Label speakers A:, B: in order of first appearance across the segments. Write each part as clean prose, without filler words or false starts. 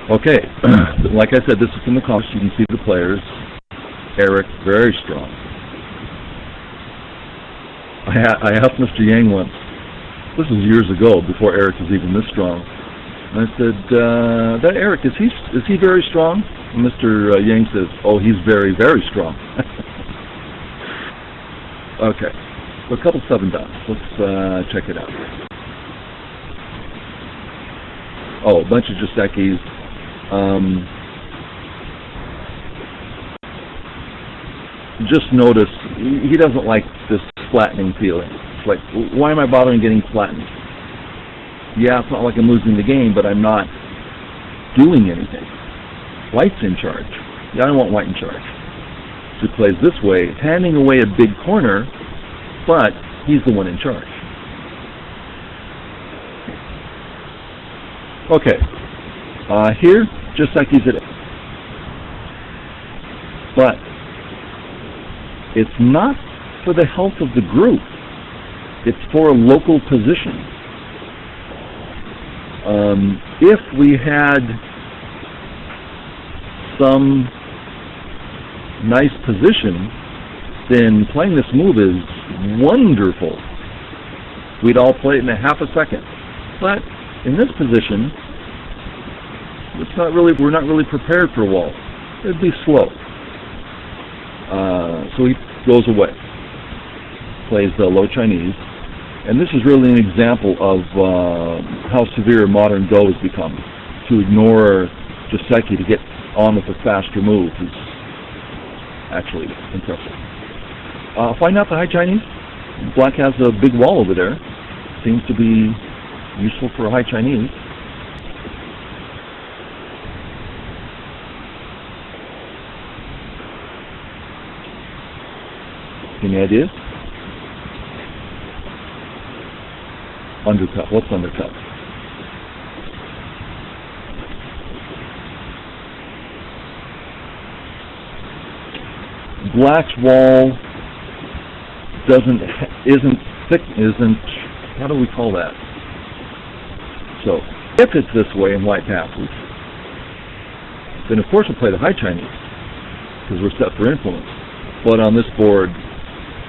A: Okay, like I said, this is from the cost. You can see the players. Eric, very strong. I asked Mr. Yang once, this was years ago, before Eric was even this strong, and I said, that Eric, is he very strong? And Mr. Yang says, oh, he's very, very strong. Okay, so a couple 7-dots. Let's check it out. Oh, a bunch of Josekis. Just notice, he doesn't like this flattening feeling. It's like, why am I bothering getting flattened? Yeah, it's not like I'm losing the game, but I'm not doing anything. White's in charge. Yeah, I don't want white in charge. So he plays this way, handing away a big corner, but he's the one in charge. Okay, here, Joseki's at 8. But it's not for the health of the group. It's for a local position. If we had some nice position, then playing this move is wonderful. We'd all play it in a half a second. But in this position, we're not really prepared for a wall. It'd be slow. So he goes away, plays the low Chinese, and this is really an example of how severe modern Go has become. To ignore Joseki to get on with a faster move is actually impressive. Find out the high Chinese. Black has a big wall over there. Seems to be useful for a high Chinese. Any ideas? Undercut. What's undercut? Black's wall isn't thick, how do we call that? So, if it's this way and white passes, then of course we'll play the high Chinese, because we're set for influence. But on this board,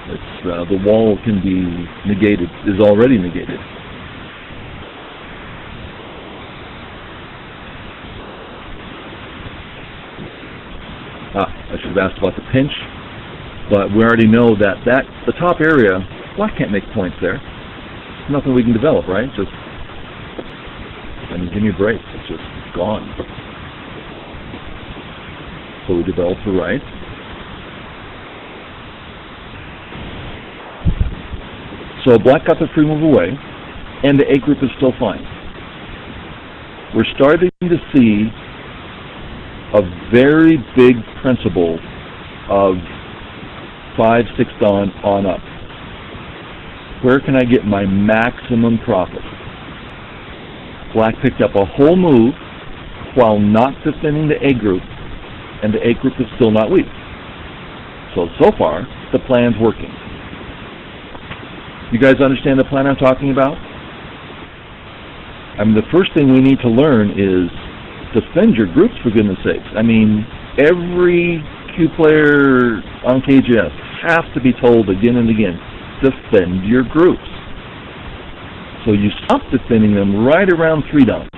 A: it's, the wall can be negated, is already negated. I should have asked about the pinch, but we already know that the top area, Black can't make points there. There's nothing we can develop, right? Just, I mean, give me a break. It's just gone. So we develop the right. So Black got the free move away, and the A group is still fine. We're starting to see a very big principle of 5-6 on up. Where can I get my maximum profit? Black picked up a whole move while not defending the A group, and the A group is still not weak. So far, the plan's working. You guys understand the plan I'm talking about? I mean, the first thing we need to learn is defend your groups, for goodness sakes. I mean, every Q player on KGS has to be told again and again, defend your groups. So you stop defending them right around 3-down.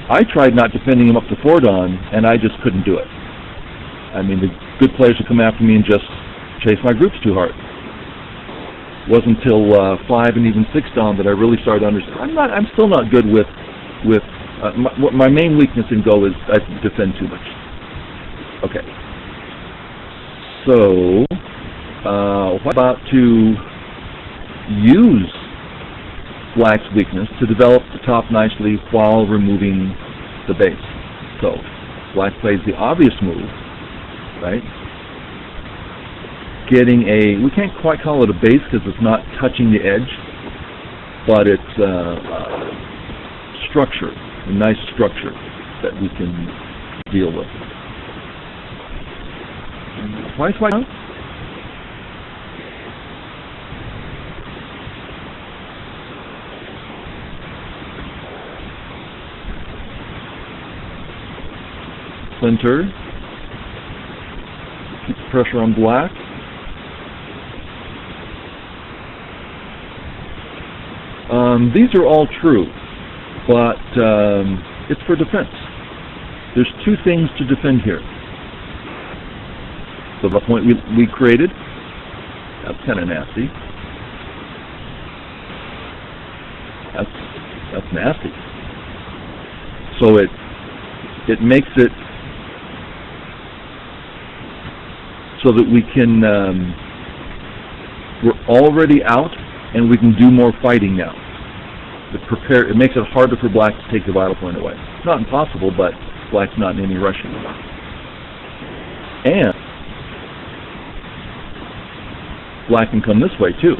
A: I tried not defending them up to 4-down, and I just couldn't do it. I mean, the good players would come after me and just chase my groups too hard. It wasn't until 5 and even 6-down that I really started to understand. I'm still not good with my main weakness in Go is I defend too much. Okay. So, what about to use Black's weakness to develop the top nicely while removing the base? So, Black plays the obvious move, right? Getting we can't quite call it a base because it's not touching the edge, but it's structure, a nice structure that we can deal with. Twice white out? center. Keep the pressure on black. These are all true, but it's for defense. There's two things to defend here. So the point we created, that's kind of nasty. That's nasty. So it makes it so that we can we're already out and we can do more fighting now. It makes it harder for black to take the vital point away. It's not impossible, but black's not in any rush anymore. And black can come this way too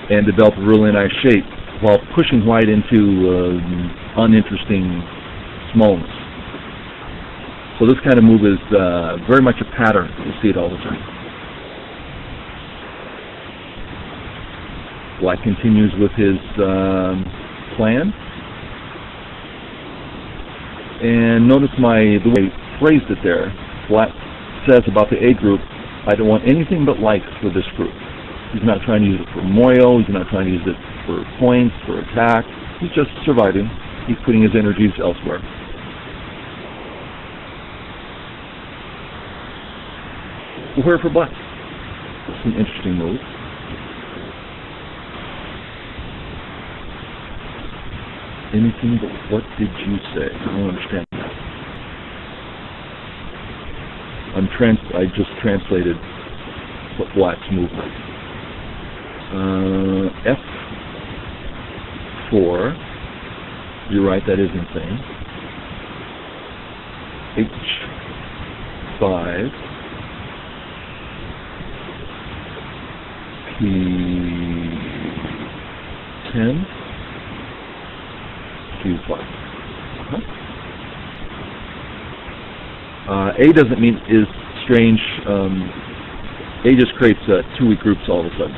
A: and develop a really nice shape while pushing white into uninteresting smallness. So this kind of move is very much a pattern. You see it all the time. Black continues with his plan. And notice the way I phrased it there. Black says about the A group, I don't want anything but life for this group. He's not trying to use it for moyo, he's not trying to use it for points, for attack. He's just surviving. He's putting his energies elsewhere. Where for black? It's an interesting move. Anything but what did you say? I don't understand that. I just translated what black's movement. F4. You're right, that is insane. H5. P10. Q5. A doesn't mean is strange. A just creates two weak groups all of a sudden.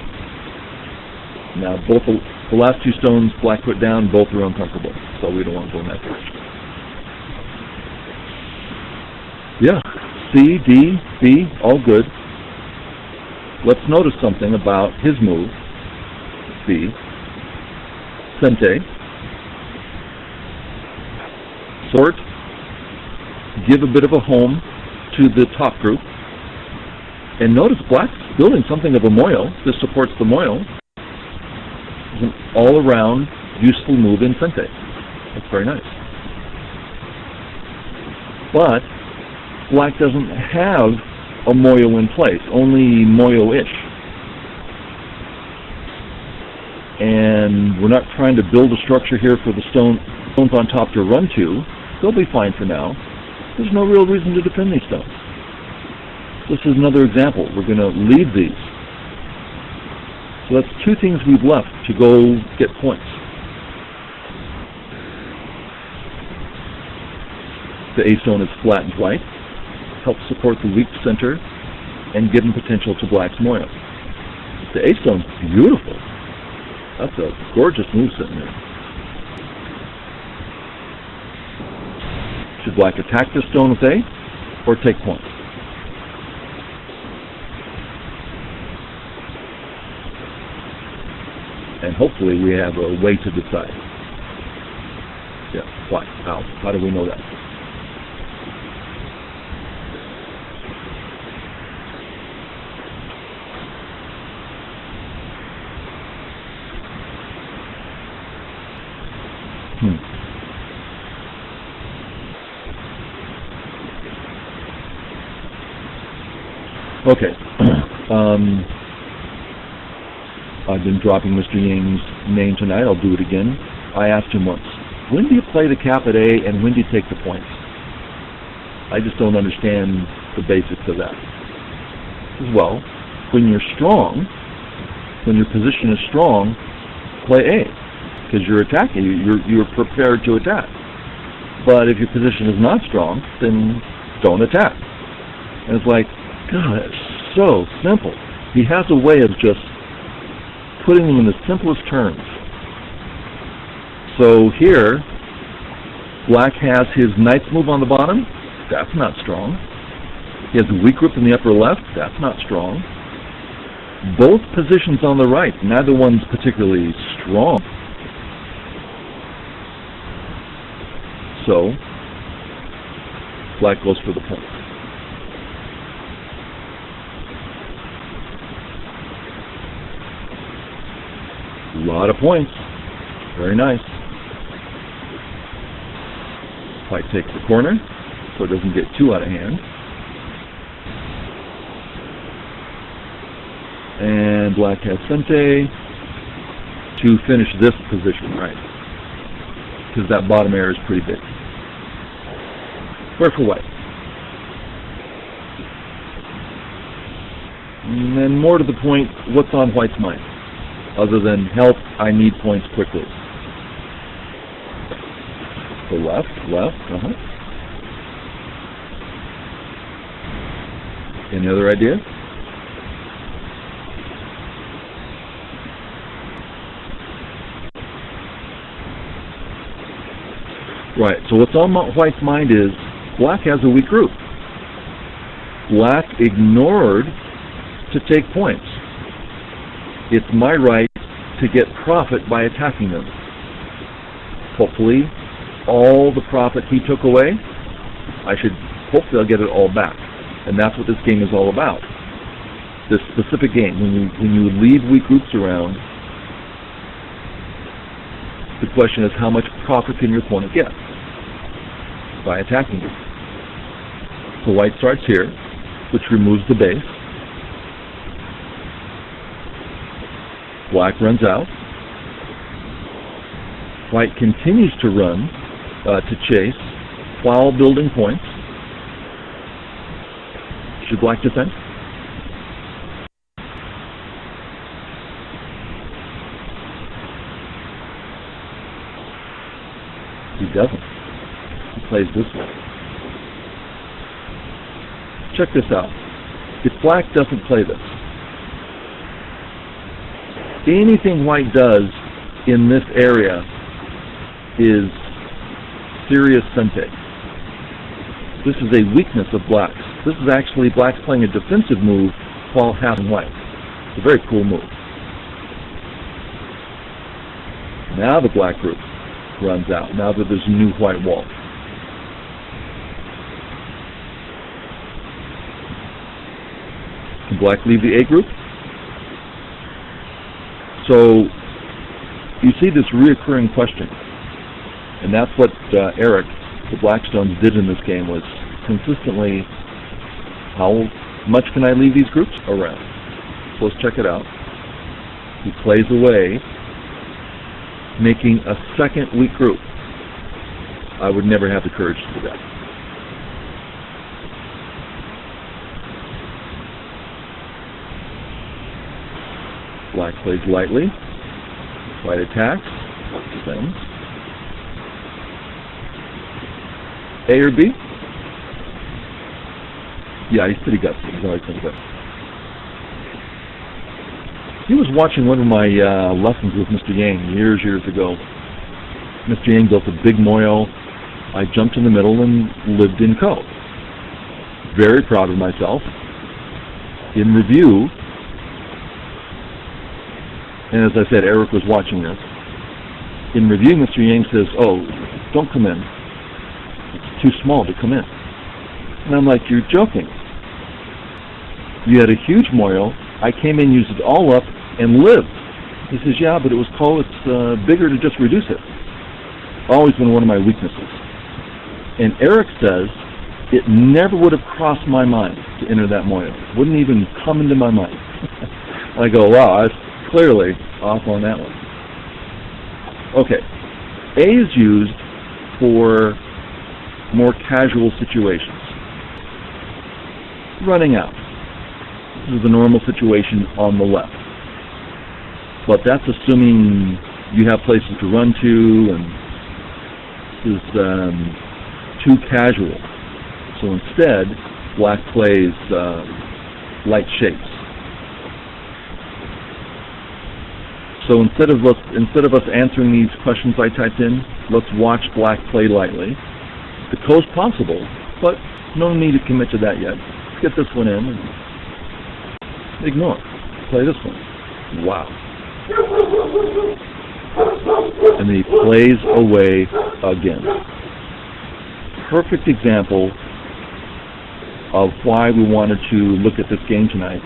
A: Now, both the last two stones black put down, both are uncomfortable, so we don't want to go in that direction. Yeah, C, D, B, all good. Let's notice something about his move, B, Sente. Sort, give a bit of a home to the top group, and notice black's building something of a moyo. This supports the moyo. It's an all-around useful move in Sente. That's very nice. But black doesn't have a moyo in place, only moyo-ish. And we're not trying to build a structure here for the stones on top to run to. They'll be fine for now. There's no real reason to defend these stones. This is another example. We're going to leave these. So that's two things we've left to go get points. The A stone is flattened white, helps support the weak center, and give them potential to black's moyo. The A stone's beautiful. That's a gorgeous move sitting there. Should black attack this stone with A, or take points? And hopefully we have a way to decide. Yeah, why? How? How do we know that? Okay. I've been dropping Mr. Ying's name tonight. I'll do it again. I asked him once, when do you play the cap at A and when do you take the points? I just don't understand the basics of that. Well, when you're strong, when your position is strong, play A, because you're attacking. You're prepared to attack. But if your position is not strong, then don't attack. And it's like, God, it's so simple. He has a way of just putting them in the simplest terms. So here, Black has his knight's move on the bottom. That's not strong. He has a weak group in the upper left. That's not strong. Both positions on the right, neither one's particularly strong. So, Black goes for the point. A lot of points. Very nice. White takes the corner, so it doesn't get too out of hand. And Black has Sente to finish this position, right? Because that bottom air is pretty big. Square for White. And then more to the point, what's on White's mind? Other than, help, I need points quickly. So left, Any other ideas? Right, so what's on White's mind is, Black has a weak group. Black ignored to take points. It's my right to get profit by attacking them. Hopefully, all the profit he took away, hopefully I'll get it all back. And that's what this game is all about. This specific game, when you leave weak groups around, the question is how much profit can your opponent get by attacking you. So White starts here, which removes the base. Black runs out. White continues to run, to chase, while building points. Should Black defend? He doesn't. He plays this way. Check this out. If Black doesn't play this, anything White does in this area is serious Sente. This is a weakness of Black's. This is actually Black's playing a defensive move while having White. It's a very cool move. Now the Black group runs out, now that there's a new White wall. Can Black leave the A group? So you see this reoccurring question, and that's what Eric, the Blackstones, did in this game, was consistently, how much can I leave these groups around? So let's check it out. He plays away, making a second weak group. I would never have the courage to do that. Black plays lightly. White attacks. Defends. A or B? Yeah, he's pretty gutsy. He's always been good. He was watching one of my lessons with Mr. Yang years ago. Mr. Yang built a big moil. I jumped in the middle and lived in Co. Very proud of myself. In review, and as I said, Eric was watching this. In review, Mr. Yang says, "Oh, don't come in. It's too small to come in." And I'm like, "You're joking. You had a huge moil. I came in, used it all up, and lived." He says, "Yeah, but it was cool. It's bigger to just reduce it." Always been one of my weaknesses. And Eric says, it never would have crossed my mind to enter that moil. Wouldn't even come into my mind. I go, wow, I was clearly off on that one. Okay, A is used for more casual situations. Running out. This is the normal situation on the left. But that's assuming you have places to run to, and this is too casual. So instead, Black plays light shapes. So instead of us answering these questions I typed in, let's watch black play lightly. The coast possible, but no need to commit to that yet. Let's get this one in and ignore. Play this one. Wow. And then he plays away again. Perfect example of why we wanted to look at this game tonight.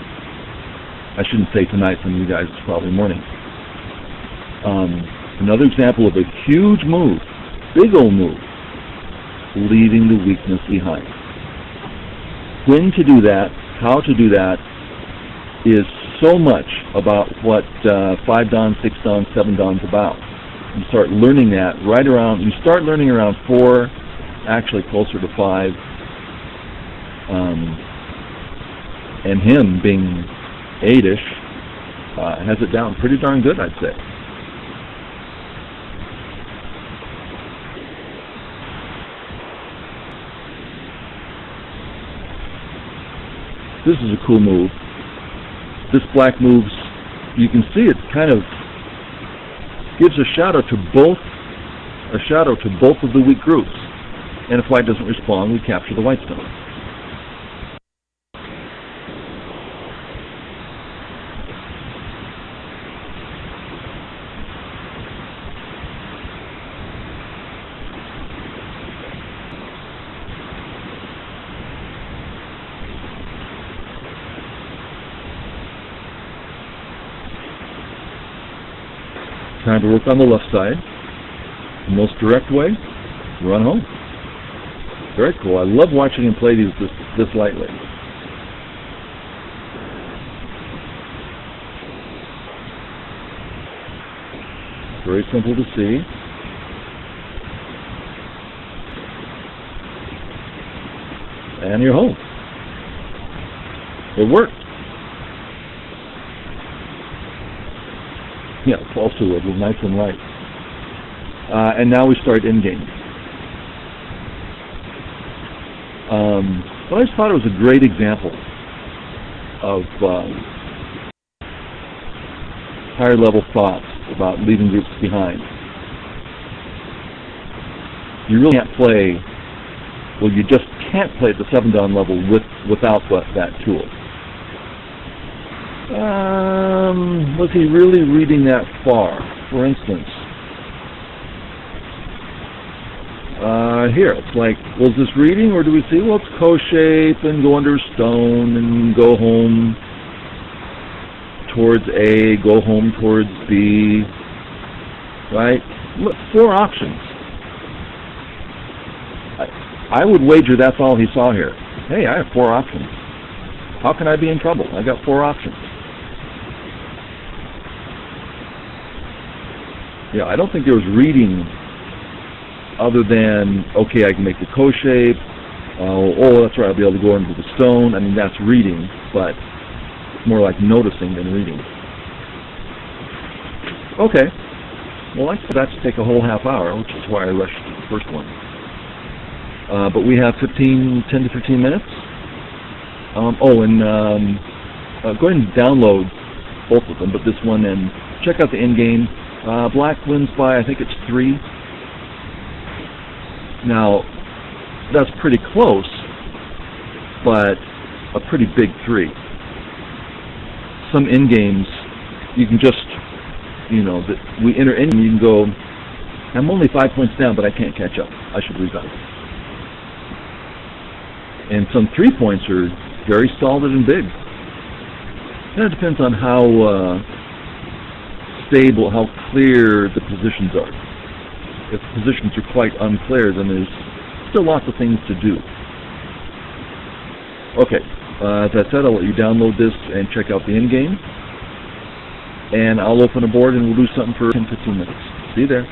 A: I shouldn't say tonight, some of you guys, it's probably morning. Another example of a huge move, big old move, leaving the weakness behind. When to do that, how to do that, is so much about what 5 Dan, 6 Dan, 7 Dan's about. You start learning that right around, you start learning around 4, actually closer to 5. And him being 8-ish has it down pretty darn good, I'd say. This is a cool move. This black moves, you can see it kind of gives a shadow to both of the weak groups. And if white doesn't respond, we capture the white stone. Time to work on the left side. The most direct way, run home. Very cool. I love watching him play these this lightly. Very simple to see. And you're home. It worked. Yeah, false to it was nice and light. And now we start in-game. But I just thought it was a great example of higher level thoughts about leaving groups behind. You really can't play, well, you just can't play at the 7 Dan level without that tool. Was he really reading that far? For instance, here, it's like, was this reading, or do we see, well, it's co-shape and go under a stone and go home towards A, go home towards B, right? Look, 4 options. I would wager that's all he saw here. Hey, I have 4 options. How can I be in trouble? I got 4 options. Yeah, I don't think there was reading other than, okay, I can make the co-shape. Oh, that's right, I'll be able to go into the stone. I mean, that's reading, but it's more like noticing than reading. Okay. Well, I said that to take a whole half hour, which is why I rushed to the first one. But we have 10 to 15 minutes. Go ahead and download both of them, but this one, and check out the end game. Black wins by, I think it's 3. Now, that's pretty close, but a pretty big 3. Some end games, you can just, we enter in, you can go, I'm only 5 points down, but I can't catch up. I should resign. And some 3 points are very solid and big. And it depends on how stable, how clear the positions are. If the positions are quite unclear, then there's still lots of things to do. Okay, as I said, I'll let you download this and check out the end game. And I'll open a board and we'll do something for 10-15 minutes. See you there.